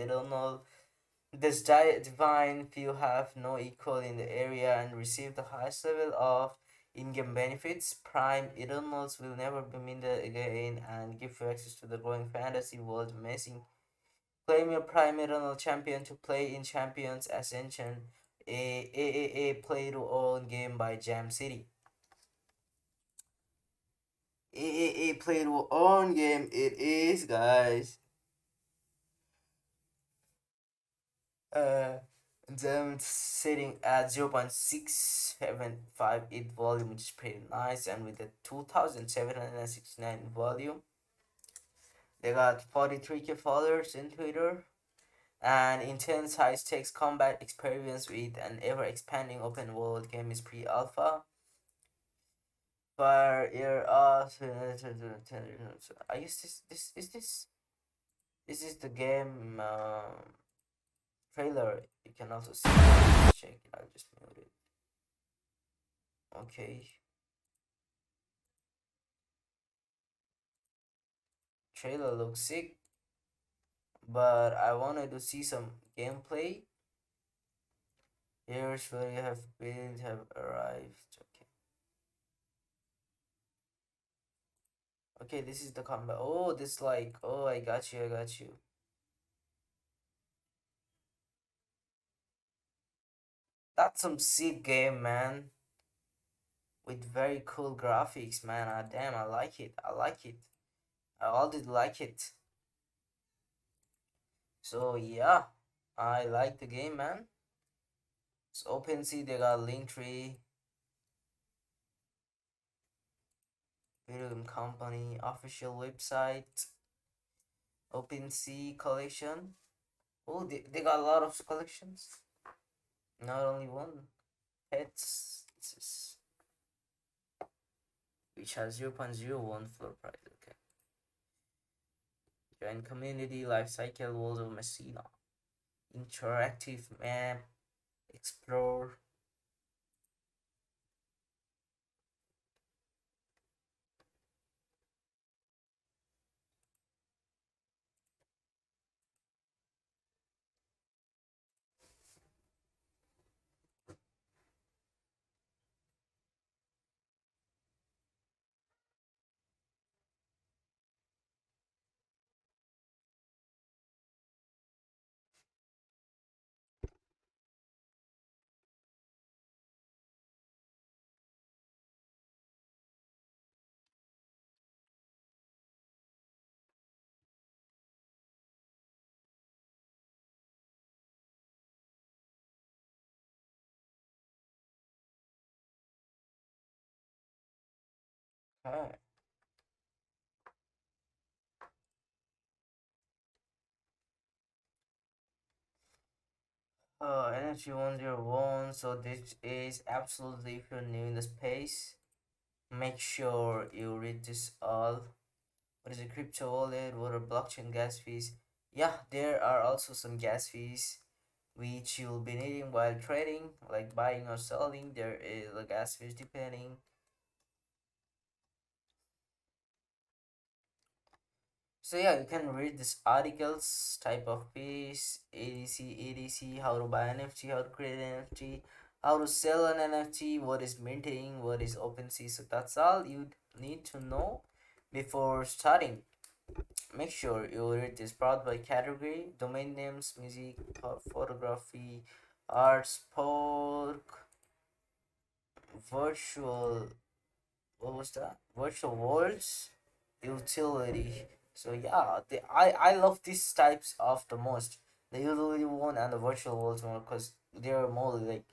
eternal. This divine few have no equal in the area and receive the highest level of in-game benefits. Prime Eternals will never be minted again and give you access to the growing fantasy world. Amazing. Claim your Prime Eternal champion to play in Champions Ascension, a play to own game by Jam City. A play to own game it is, guys. Uh, them sitting at 0.6758 volume, which is pretty nice, and with the 2769 volume, they got 43k followers in Twitter, and intense high stakes combat experience with an ever expanding open world game is pre alpha. Fire air I guess this is the game trailer. You can also see. Check it. I'll just mute it. Okay. Trailer looks sick, but I wanted to see some gameplay. Here's where you have been have arrived. Okay. Okay, this is the combat. Oh, this like. Oh, I got you. I got you. That's some sick game, man. With very cool graphics, man. Ah, damn, I like it. I like it. I all did like it. So yeah, I like the game, man. It's OpenSea. They got Linktree, video game company, official website, OpenSea collection. Oh, they got a lot of collections. Not only one. Pets. This is, which has 0.01 floor price. Okay. Join community life cycle world of Messina. Interactive map. Explore. Okay. Energy 101. So this is absolutely, if you're new in the space, make sure you read this all. What is a crypto wallet? What are blockchain gas fees? Yeah, there are also some gas fees which you'll be needing while trading, like buying or selling. There is a gas fees depending. So yeah, you can read this articles, type of piece, ADC, how to buy NFT, how to create an NFT, how to sell an NFT, what is minting, what is OpenSea. So that's all you need to know before starting. Make sure you read this part by category: domain names, music, photography, art, sport, virtual. What was that? Virtual worlds, utility. So yeah, I love these types of the most. The utility one and the virtual worlds one, because they're more like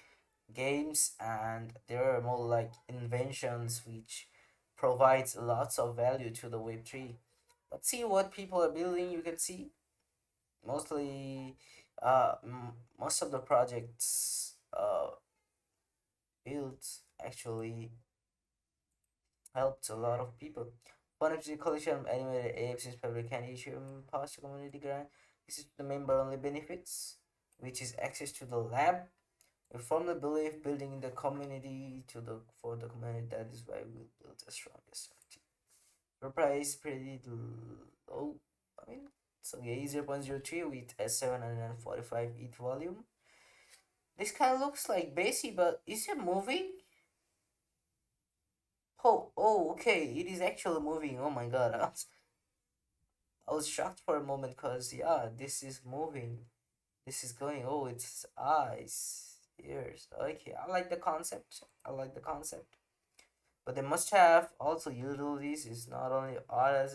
games and they're more like inventions which provides lots of value to the Web3. Let's see what people are building. You can see mostly most of the projects built actually helped a lot of people. One of the collection of animated apes is public can issue past community grant. This is the member only benefits, which is access to the lab. We firmly believe building the community to the for the community. That is why we build the strongest team. The price pretty low. I mean, So yeah, 0.03 with a 745 ETH volume. This kind of looks like basic, but is it moving? Okay, it is actually moving. Oh my god, I was shocked for a moment because yeah, this is moving. This is going. Oh, it's eyes, ears. Okay, I like the concept. I like the concept. But they must have also utilities. It's not only art as